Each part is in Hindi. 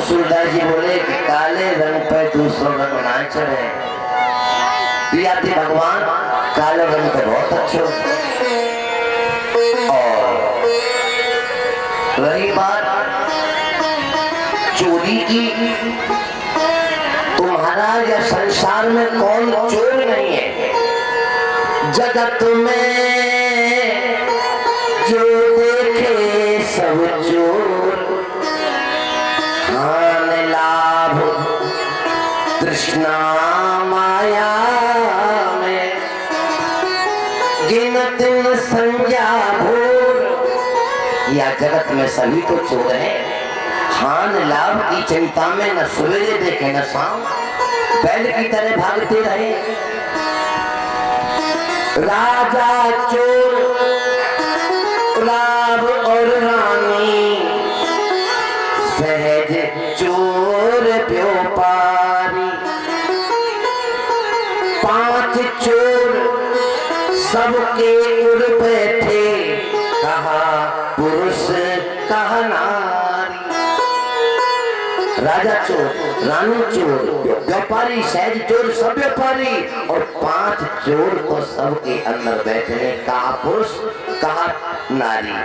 सूरदास जी बोले कि काले रंग पे दूसरों रंग ना चढ़े। दिया थी भगवान काले रंग पे बहुत अच्छे। और रही बात चोरी की, तो महाराज या संसार में कौन चोर नहीं है? जगत में जो देखे सब चोर, खान लाभ तृष्णा माया में, गिनत संज्ञा भोर। या जगत में सभी तो चोर है। खान लाभ की चिंता में न सवेरे देखे न शाम, बैल की तरह भागते रहे। राजा चोर, लाभ और रानी, सहज चोर व्यापारी। पांच चोर सबके उड़ बैठे, कहा पुरुष कहा नारी। राजा चोर, रानी चोर, व्यापारी सहज चोर, सब व्यापारी। और पांच चोर तो सबके अंदर बैठे, कहा पुरुष कहा नारी।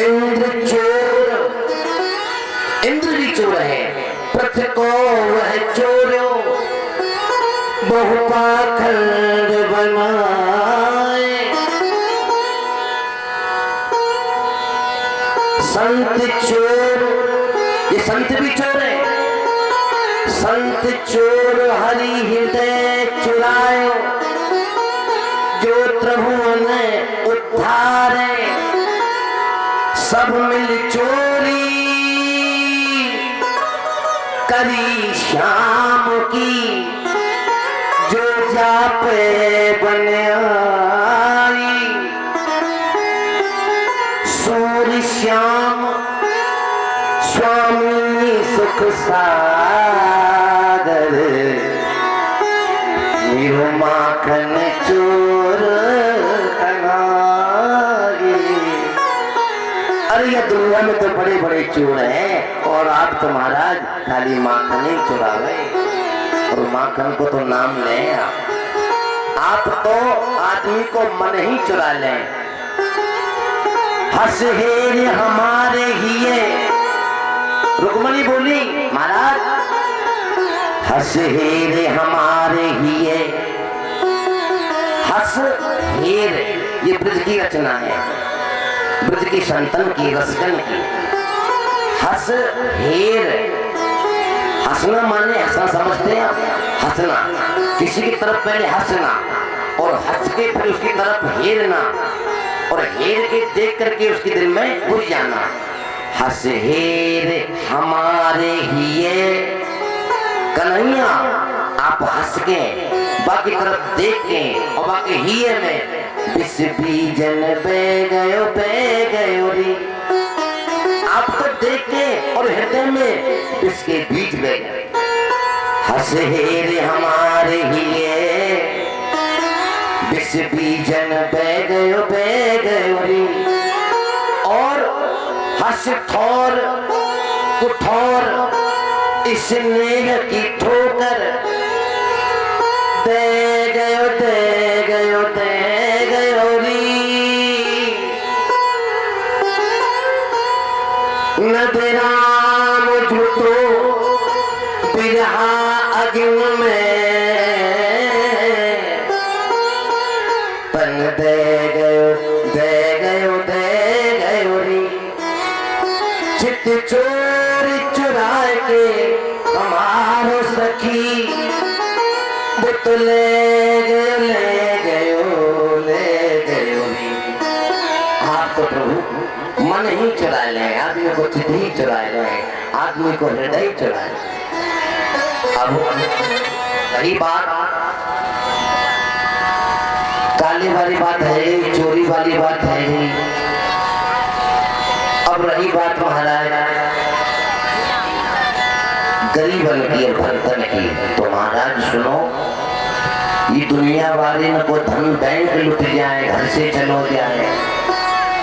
इंद्र चोर, इंद्र भी चोर है। पृथ्वी को वह चोरो, बहुपाखंड बनाए। संत चोर, ये संत भी चोर है। संत चोर हरि हृदय चुरायो, जो त्रिभुवन उद्धारे। सब मिल चोरी करी श्याम की, जो जापे बन आई। सूर्य श्याम स्वामी सुख सागर, नीरो माखन चोर कनारी। अरे ये दुनिया में तो बड़े बड़े चोर हैं, और आप तो महाराज खाली माखन ही चुरा गए। और माखन को तो नाम लें आप तो आदमी को मन ही चुरा लें। हंस हेर हमारे हिये, रुक्मणी बोली महाराज हंस हेर हमारे हिये। हंस हेर ये ब्रज की रचना है, ब्रज की संतन की, रसगन की। हंस हेर, हंसना माने हंसना समझते हैं आप? हंसना, किसी की तरफ पहले हंसना, और हंस के फिर उसकी तरफ हेरना, और हेर के देख करके उसके दिल में घुस जाना। हंस हेर हमारे हिये, कन्हैया आप हंस के बाकी तरफ देख के, और बाकी हिये में बिस बीजन बे गयो री। आप तो देख के और हृदय में इसके बीज बह गए। हंस हेर हमारे हिये, बिस बीजन बह गयो री। और हंस ठोर कुठोर, इस नेह की ठोकर, दे गयो री। नदराम झूठो बिरहा अग्नि में, तन दे गयो री। चित चोरी चुराए के हमारो सखी, बुत ले गयो री। आप तो प्रभु मन ही चुरा ले, आदमी को चित ही चुरा ले, आदमी को हृदय चुरा ले। अब सही बात काली वाली बात है, चोरी वाली बात है। अब रही बात महाराज गरीबन की और भक्तन की, तो महाराज सुनो, ये दुनिया वाले न को धन बैंक लुट जाए, घर से चलो जाए,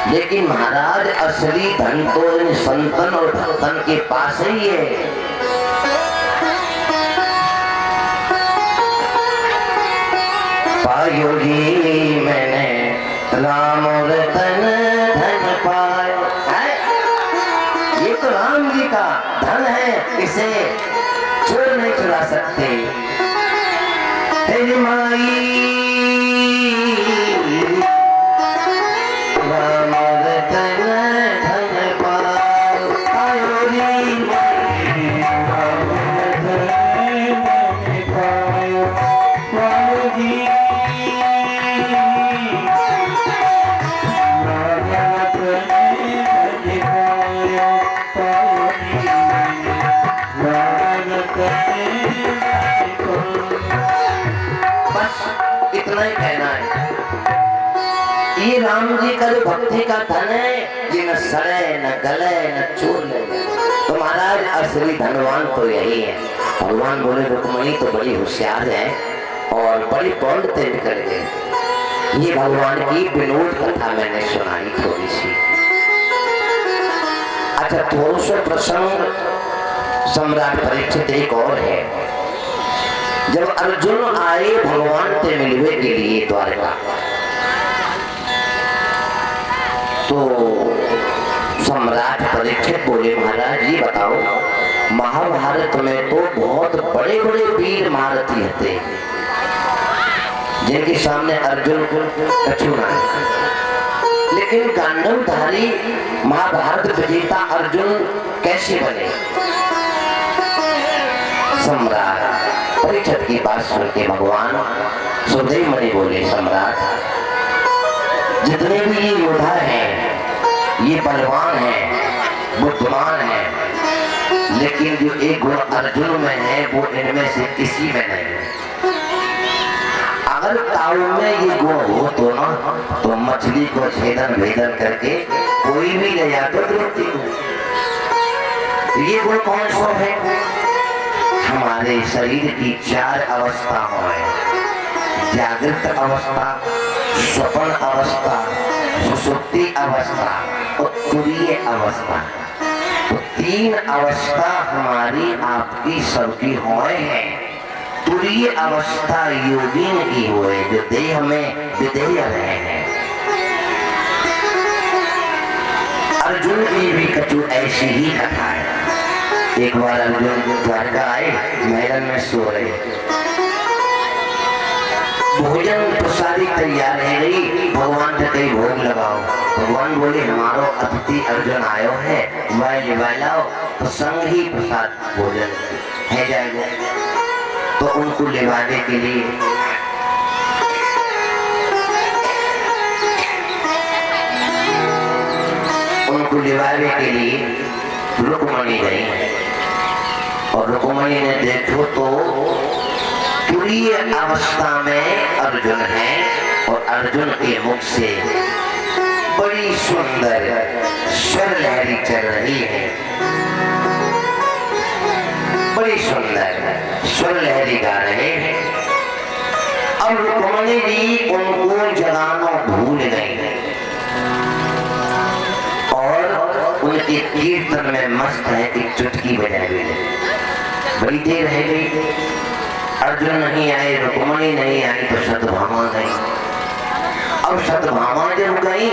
लेकिन महाराज असली धन तो इन संतन और भक्तन के पास ही है। पायो जी मैंने राम और तन धन पायो। ये तो राम जी का धन है, इसे चोर नहीं चुरा सकते। तेरी माई राम और तन धन पायो, पायो जी माई राम और तन धन पायो, पायो जी इतना ही कहना है। ये राम जी का जो भक्ति का धन है, ये न सड़े न गले न चूर ले। तो महाराज असली धनवान तो यही है। भगवान बोले रुक्मणी तो बड़ी होशियार है और बड़ी पंडित निकल गए। ये भगवान की विनोद कथा मैंने सुनाई थोड़ी सी। अच्छा, थोड़ा सा प्रसंग सम्राट परीक्षित एक और है। जब अर्जुन आए भगवान से मिलने के लिए द्वारका, तो सम्राट परीक्षित बोले महाराज ये बताओ, महाभारत में तो बहुत बड़े बड़े वीर महारथी थे जिनके सामने अर्जुन कछु ना है, लेकिन गांडवधारी महाभारत विजेता अर्जुन कैसे बने? सम्राट परीक्षित की बात सुन के भगवान सुखदेव मुनि बोले सम्राट, जितने भी ये योद्धा हैं ये बलवान हैं, बुद्धिमान हैं, लेकिन जो एक गुण अर्जुन में है वो इनमें से किसी में नहीं है। अगर ताऊ में ये गुण हो तो ना, तो मछली को छेदन भेदन करके कोई भी ले जाता द्रौपदी को। ये गुण कौन सा है? हमारे शरीर की 4 अवस्थाओं है, जागृत अवस्था, स्वप्न अवस्था, सुषुप्ति अवस्था और तुरीय अवस्था। तो 3 अवस्था हमारी आपकी सबकी होए हैं। तुरीय अवस्था योगीन की हुए जो देह में विधेय रहे हैं। अर्जुन की भी कछु ऐसी ही कथा है। एक बार अर्जुन द्वारका आए, महल में सो रहे, भोजन प्रसादी तैयार है गई, भगवान से कई भोग लगाओ। भगवान बोले हमारो अतिथि अर्जुन आयो है, वह लाओ, तो संग ही प्रसाद भोजन है जाएगा। तो उनको लिवाने के लिए रुक्मणी गई, और रुक्मणी ने देखो तो तुरीय अवस्था में अर्जुन है और अर्जुन के मुख से बड़ी सुंदर स्वर लहरी चल रही है, बड़ी सुंदर स्वर लहरी गा रहे हैं। अब रुक्मणी जी उनको जगाना भूल गई और उनके कीर्तन में मस्त है कि चुटकी बजाई हुई। बड़ी देर रह गई, अर्जुन नहीं आए, रुक्मणी नहीं आई, तो सत्यभामा गई। अब सत्यभामा जब गई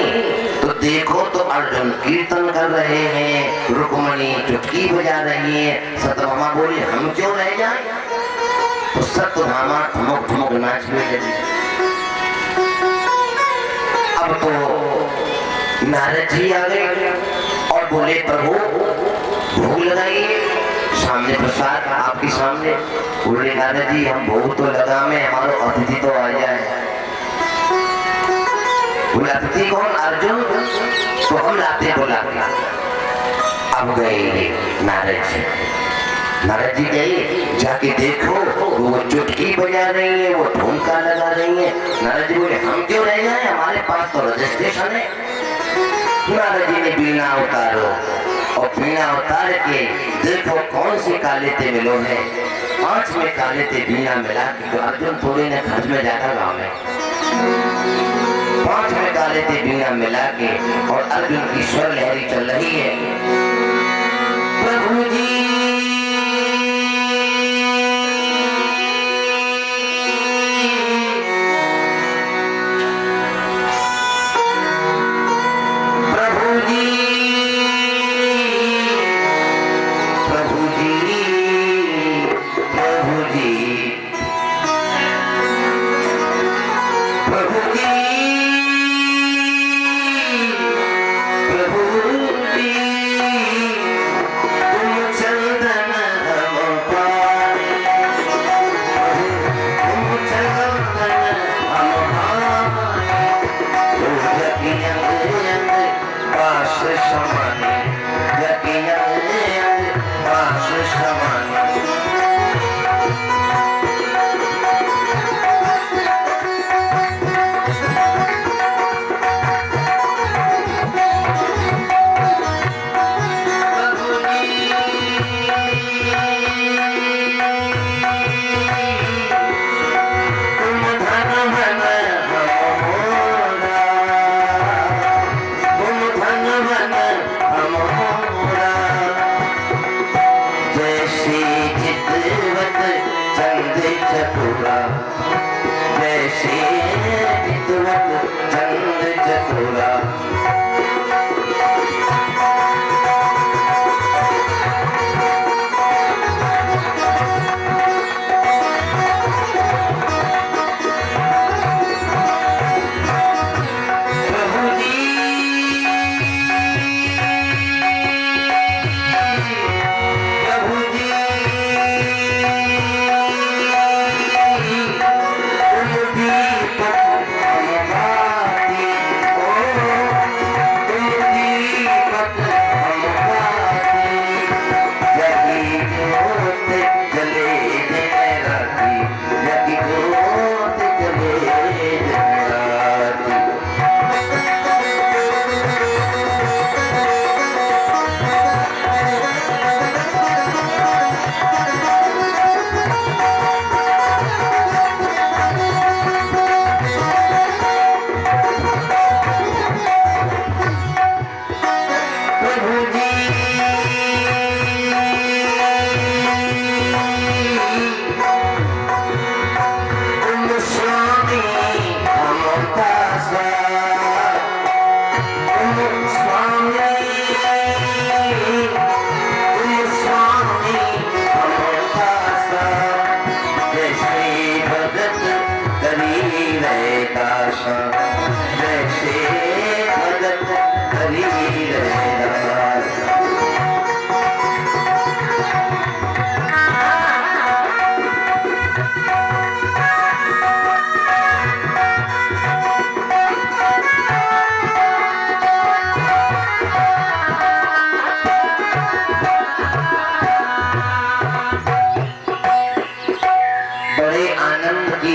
तो देखो तो अर्जुन कीर्तन कर रहे हैं, रुक्मणी चुटकी बजा रही है। सत्यभामा बोली हम क्यों रह जाए? तो सत्यभामा ठुमक ठुमक नाचने लगी। अब तो नारद जी आ गए और बोले प्रभु भोग लगाइए, सामने प्रसाद आपके सामने। बोले नारद जी हम भोग तो लगा में, हमारा अतिथि तो आ जाए। बोले अतिथि कौन? अर्जुन। तो हम लाते बुलाते। अब गए नारद जी, नारद जी गए, जाके देखो वो चुटकी बजा रही है, वो ठुमका लगा रही है। नारद जी बोले हम क्यों रह जाए, हमारे पास तो रजिस्ट्रेशन है। नारद जी ने बीना उतारो और बीना उतार के देखो कौन से काले ते मिलो है, 5 में काले ते बीना मिला के। तो अर्जुन थोड़े ने खर्च में जाकर गाँव में 5 में काले ते बीना मिला के, और अर्जुन की स्वर लहरी चल रही है। प्रभु जी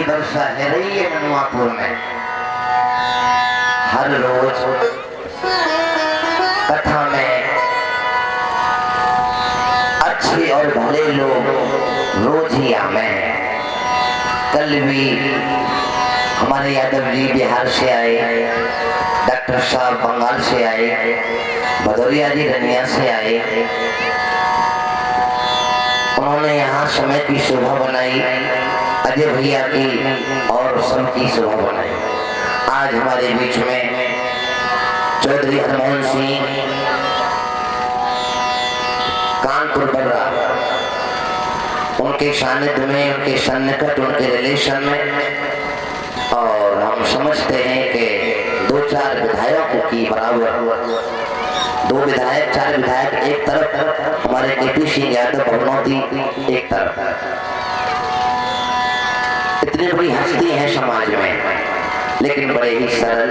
वर्षा है रही है मनुआपुर में। हर रोज कथा में अच्छे और भले लोग रोज ही आमे हैं। कल भी हमारे यादव जी बिहार से आए, डॉक्टर साहब बंगाल से आए, भदौरिया जी रनिया से आए। उन्होंने यहाँ समय की शोभा बनाई, अजय भैया की और सबकी शोभा बनाई। आज हमारे बीच में चौधरी हरमोहन सिंह कानपुर बर्रा, उनके सानिध्य में, उनके सन्निकट, उनके रिलेशन में, और हम समझते हैं कि 2-4 विधायकों की बराबर 2 विधायक 4 विधायक एक तरफ, हमारे केपी सिंह यादव भवनौती एक तरफ। इतनी बड़ी हस्ती है समाज में, लेकिन बड़े ही सरल,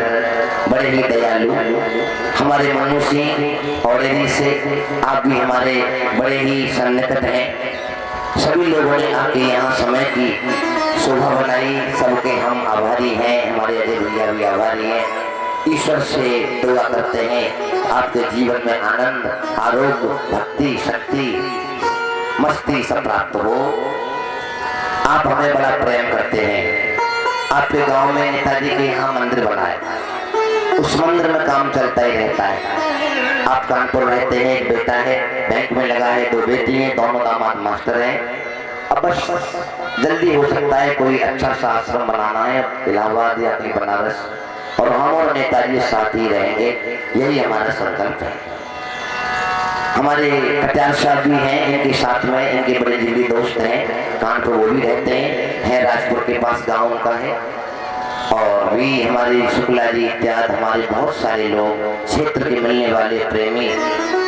बड़े ही दयालु। हमारे मनु सिंह और से आप भी हमारे बड़े ही सन्निकट हैं। सभी लोगों ने आके यहाँ समय की शोभा बनाई, सबके हम आभारी हैं। हमारे अजय भैया भी आभारी हैं। ईश्वर से दुआ करते हैं आपके जीवन में आनंद, आरोग्य, भक्ति, शक्ति, मस्ती सब प्राप्त हो। आप हमें बड़ा प्रेम करते हैं। आपके गांव में नेताजी के यहाँ मंदिर बना है, उस मंदिर में काम चलता ही रहता है। आप कानपुर रहते हैं, एक बेटा है, बैंक में लगा है, 2 बेटी हैं, दोनों दामाद मास्टर हैं। अब बस जल्दी हो सकता है कोई अच्छा सा आश्रम बनाना है इलाहाबाद या कहीं बनारस, और हम और नेताजी साथ ही रहेंगे, यही हमारा संकल्प है। हमारे कटियार साहब भी हैं इनके साथ में, इनके बड़े जिगरी दोस्त हैं, कानपुर वो भी रहते हैं, राजपुर के पास गांव उनका है। और भी हमारे शुक्ला जी इत्यादि हमारे बहुत सारे लोग क्षेत्र के मिलने वाले प्रेमी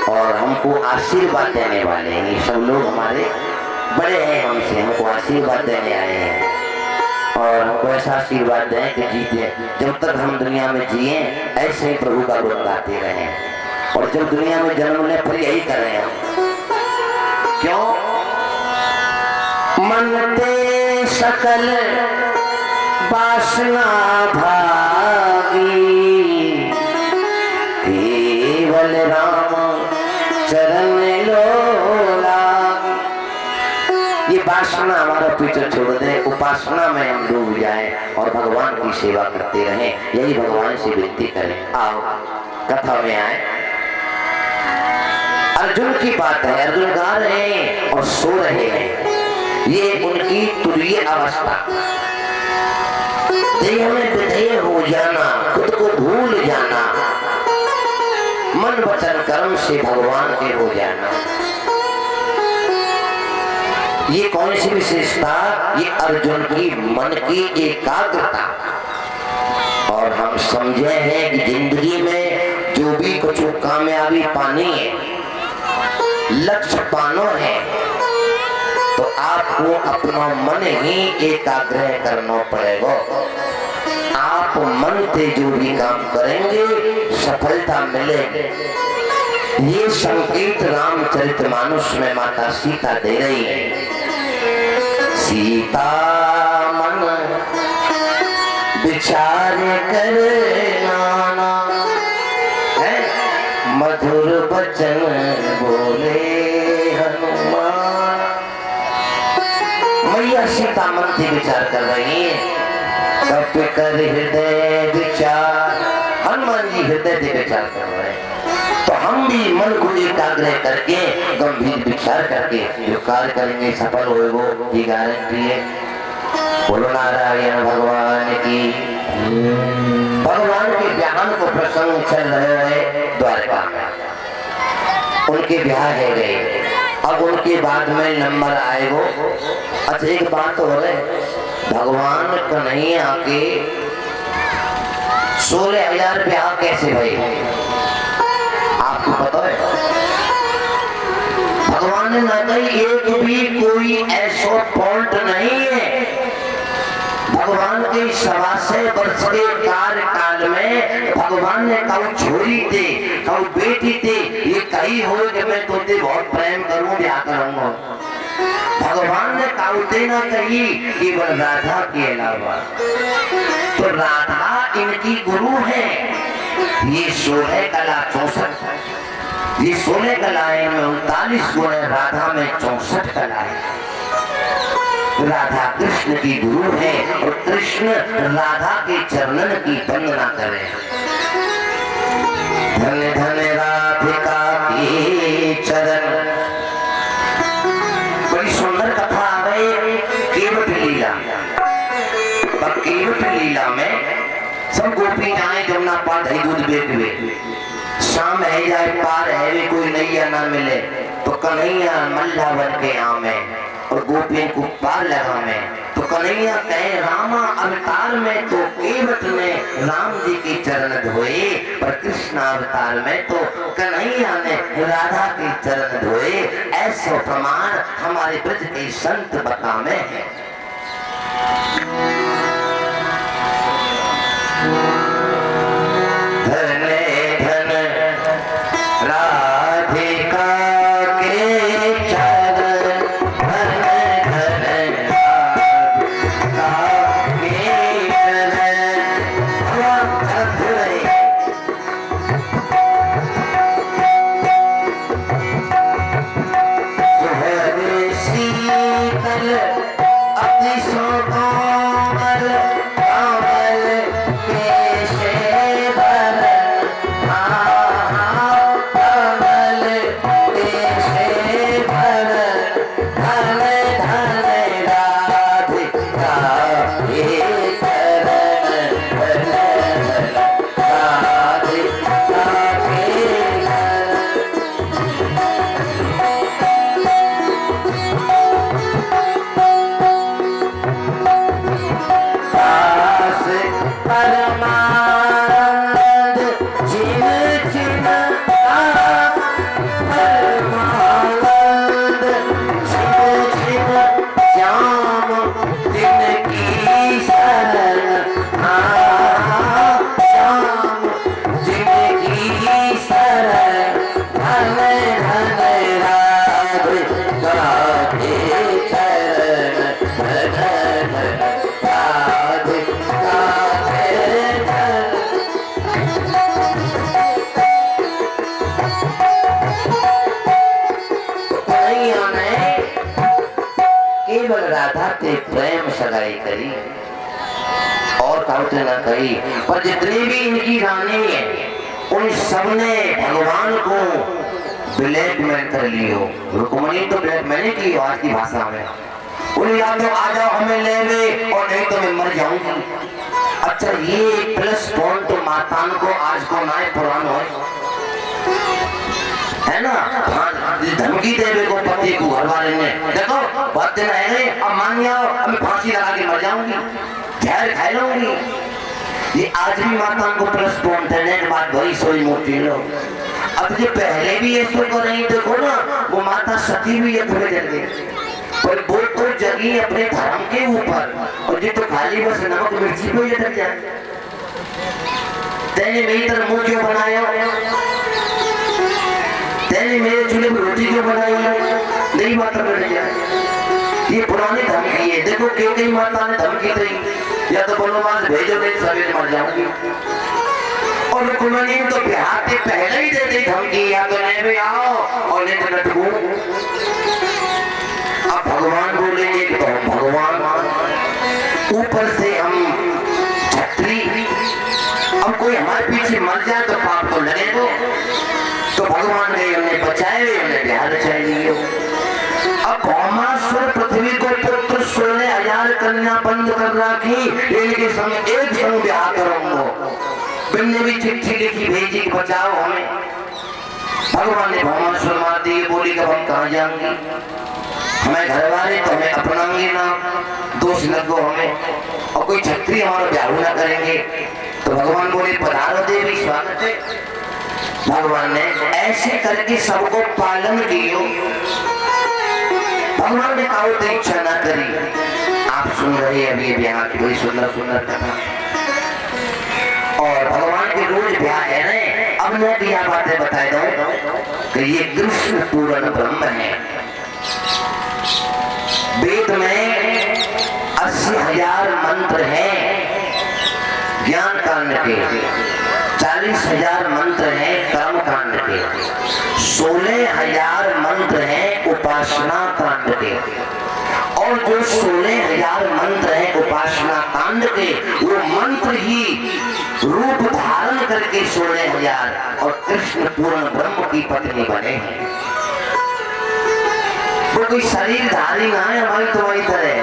और हमको आशीर्वाद देने वाले हैं। ये सब लोग हमारे बड़े हैं हमसे, हमको आशीर्वाद देने आए हैं, और हमको ऐसा आशीर्वाद दें कि जीते, जब तक हम दुनिया में जिए ऐसे ही प्रभु का गुण गाते रहें, और जब दुनिया में जन्म लें फिर यही करें हम। क्यों? मनते सकल वासना भागी, केवल राम चरण लो लागी। ये वासना हमारा पीछे छोड़ दे, उपासना में हम डूब जाए और भगवान की सेवा करते रहें, यही भगवान से विनती करें। आओ कथा में आए। अर्जुन की बात है, अर्जुन गा रहे हैं और सो रहे हैं। ये उनकी तुरीय अवस्था, देह में विधेय हो जाना, खुद को भूल जाना, मन वचन कर्म से भगवान के हो जाना। ये कौन सी विशेषता? ये अर्जुन की मन की एकाग्रता। और हम समझे हैं कि जिंदगी में जो भी कुछ कामयाबी पानी है, लक्ष्य पानो है, तो आपको अपना मन ही एकाग्र करना पड़ेगा। आप मन से जो भी काम करेंगे सफलता मिलेगी। ये संकेत रामचरितमानस में माता सीता दे रही है। सीता मन विचार कर नाना, है मधुर वचन बोले हनुमान। मैया सीता मन से विचार कर रही है। कब कर हृदय विचार, हनुमान जी हृदय से विचार कर रहे हैं। तो हम भी मन को एकाग्र करके गंभीर विचार करके जो कार्य करेंगे सफल होएगो, ये गारंटी है। बोलो नारायण भगवान की। भगवान के ब्याह को प्रसंग चल रहे हैं द्वारका में, उनके ब्याह है गए। अब उनके बाद में नंबर आएगो। अच्छा एक बात हो रहे, भगवान कन्हैया के 16,000 ब्याह कैसे भई? आपको पता है? भगवान ने ना कही एक भी कोई ऐसा फॉल्ट नहीं है। भगवान के 125 वर्ष के कार्यकाल में भगवान ने कऊ छोरी थे, कऊ बेटी थे, ये कही हो कि मैं तुझे बहुत प्रेम करूं, ब्याह करूंगा। भगवान ने कऊ ना कही केवल राधा के अलावा। तो राधा इनकी गुरु है। ये 16 कला 64, ये 16 कलाएं में 39 गुण है, राधा में 64 कला है। राधा कृष्ण की गुरु है और कृष्ण राधा के चरणन की वंदना करे। धन्य धन्य राधिका के चरण। बड़ी सुंदर कथा आ गई केवट लीला। केवट लीला में सब गोपी जाए जमुना पार दही दूध बेच वे, शाम है जाए पार है वे, कोई नैया ना मिले तो कन्हैया मल्ला बन के आमे और गोपियों को पार लगा में। तो कन्हैया कहे रामा अवतार में तो केवट ने राम जी के चरण धोए, पर कृष्ण अवतार में तो कन्हैया ने राधा के चरण धोए। ऐसा प्रमाण हमारे ब्रज के संत बता में है। अपनी सो कोमल कमल के केवल राधा ते प्रेम सगाई करी और कहते न कही। पर जितनी भी इनकी रानी है उन सबने भगवान को ब्लैकमेल कर लियो। रुक्मणी तो ब्लैकमेल ही की आज की भाषा में, उन्हें या तो आ जाओ हमें ले ले और नहीं तो मैं मर जाऊंगी। अच्छा ये प्लस पॉइंट तो मातान को आज को ना पुराना है ना। धमकी देवे को पति को घर वाले ने, देखो बात देना है अब मान जाओ अब मैं फांसी लगा के मर जाऊंगी, जहर खा लूंगी। ये आज भी माताओं को प्लस पॉइंट है। बात वही सोई मोटी लोग अब जो पहले भी ऐसे को नहीं देखो ना, वो माता सती भी अपने जगह पर वो तो जगी अपने धर्म के ऊपर, और ये तो खाली बस नमक मिर्ची को ये लग जाए। तेने मेरी तरह मुंह क्यों बनाया, तेने मेरे चूल्हे में रोटी क्यों बनाई, नहीं माता बैठ जाए। ये पुराने धमकी है। देखो क्यों कई माता ने धमकी दी, या तो बोलो मां भेजो नहीं सवेरे मर जाऊंगी, और रुक्मणी तो बिहार के पहले ही दे दी धमकी, या तो नहीं भी आओ और नहीं तो नटकू। अब भगवान बोलेंगे तो भगवान ऊपर से हम छत्री, अब कोई हमारे पीछे मर जाए तो पाप तो लगे तो भगवान ने उन्हें बचाए, उन्हें बिहार बचाए लिए। अब भौमासुर पृथ्वी को पुत्र 16,000 कन्या बंद कर रखी, इनके संग एक संग ब्याह करूंगा। बिन्ने भी चिट्ठी लिखी भेजी कि बचाओ हमें। भगवान ने भौमासुर मार दिए, बोली कब हम कहाँ जाएंगे, हमें घर वाले तो हमें अपनाएंगे ना, दोष लगो हमें, और कोई छत्री हमारा ब्याह ना करेंगे। तो भगवान बोले पधारो देवी स्वागत है। भगवान ने ऐसे करके सबको पालन कियो। भगवान ने कहा तो इच्छा ना करी। आप सुन रहे अभी ब्याह की बड़ी सुंदर सुंदर कथा, और भगवान के रोज ब्याह है ना। अब मैं भी यह बातें बताए दो कि ये कृष्ण पूर्ण ब्रह्म है। वेद में 80,000 मंत्र हैं ज्ञान कांड के, 40,000 मंत्र हैं कर्म कांड के, 16,000 मंत्र हैं उपासना कांड के। और जो 16,000 मंत्र हैं उपासना कांड के, वो मंत्र ही रूप धारण करके 16,000 और कृष्ण पूर्ण ब्रह्म की पत्नी बने हैं। वो कोई शरीरधारी ना है हमारी तो वही तरह,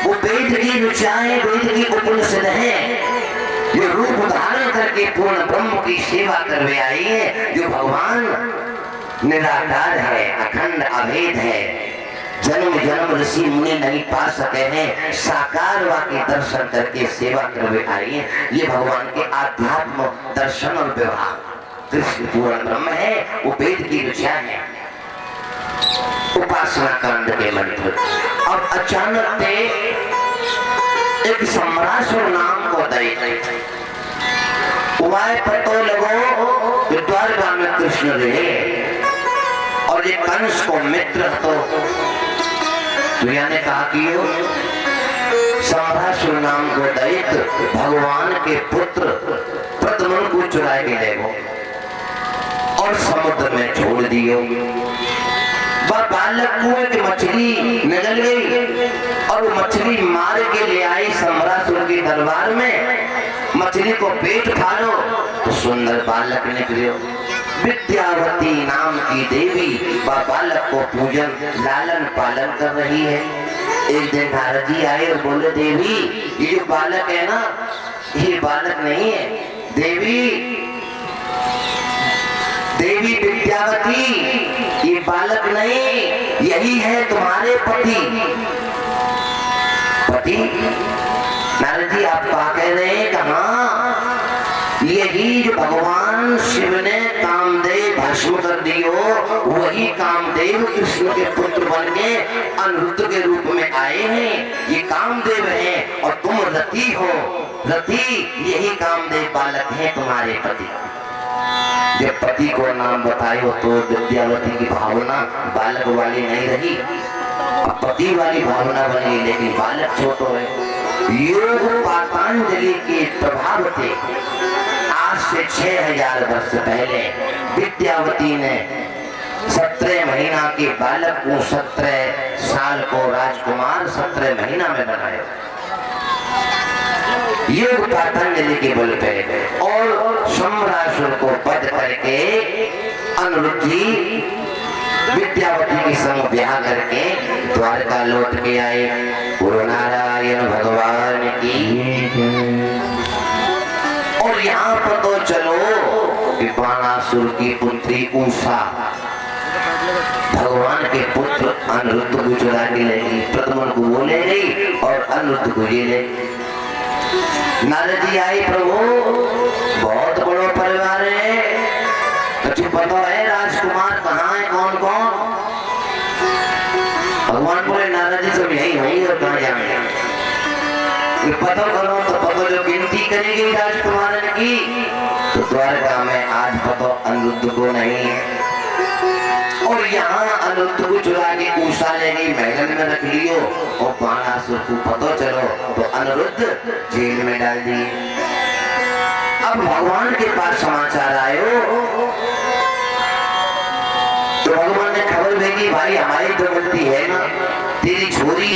वो वेद की ऋचाएं वेद की उपनिषद है, ये रूप धारण करके पूर्ण ब्रह्म की सेवा करवे आई है। जो भगवान निराकार है, अखंड अभेद है, जन्म जन्म ऋषि मुनि नहीं पा सके हैं, साकार वाक्य दर्शन करके सेवा करवे आई है। ये भगवान के आध्यात्म दर्शन और व्यवहार कृष्ण पूर्ण ब्रह्म है, वो वेद की ऋचा है उपासना कांड के मंत्र। अब अचानक से एक सम्रासुर नाम को दैत्य उपाय पतो लगो द्वारका में कृष्ण रहे, और ये कंस को मित्र तो ने कहा कि सम्रासुर नाम को दैत्य भगवान के पुत्र प्रद्युम्न को चुरा के ले गो और समुद्र में छोड़ दियो। वह बालक कुएं की मछली निकल गई, और वो मछली मार के ले आई सम्रासुर के दरबार में। मछली को पेट फाड़ो तो सुंदर बालक निकलियो। विद्यावती नाम की देवी वह बालक को पूजन लालन पालन कर रही है। एक दिन नारद जी आए और बोले देवी ये जो बालक है ना, ये बालक नहीं है, देवी देवी विद्यावती ये बालक नहीं, यही है तुम्हारे पति। पति? नारद जी आप क्या कह रहे हैं? कहा यही जो भगवान शिव ने कामदेव भस्म कर दियो, वही कामदेव कृष्ण के पुत्र बन के अनिरुद्ध के रूप में आए हैं। ये कामदेव हैं और तुम रति हो। रति यही कामदेव बालक है तुम्हारे पति। जब पति को नाम बताए तो विद्यावती की भावना बालक वाली नहीं रही, पति वाली भावना बनी, लेकिन बालक छोटो है। योग पातंजलि के प्रभाव से आज से 6,000 वर्ष पहले विद्यावती ने 17 महीना के बालक को 17 साल को राजकुमार 17 महीना में बनाया। योग पातंजलि के बल पे और सम्रासुर को वध करके अनिरुद्ध जी विद्यावती के संग ब्याह करके द्वारका लौट के आए। गुरु नारायण भगवान की। और यहाँ पर तो चलो बाणासुर की पुत्री उषा भगवान के पुत्र अनिरुद्ध को चुरा के ले गई। प्रद्युम्न को वो ले गई और अनिरुद्ध को ये ले। नारद जी आए, प्रभु बहुत बड़ा परिवार है, तो पता है राजकुमार कहाँ है, कौन कौन? भगवान बोले नारद जी सब यही होंगे और कहाँ जाएंगे? पता करो तो पता जो गिनती करेगी राजकुमार की तो द्वारका में आज पता अनिरुद्ध को नहीं है। और यहाँ अनिरुद्ध को चुरा के उषा ले गई, महल में रख लियो और बाणासुर को पता चलो तो अनिरुद्ध जेल में डाल दिए। अब भगवान के पास समाचार आयो तो भगवान ने खबर भेजी, भाई हमारी तो गलती है ना, तेरी छोरी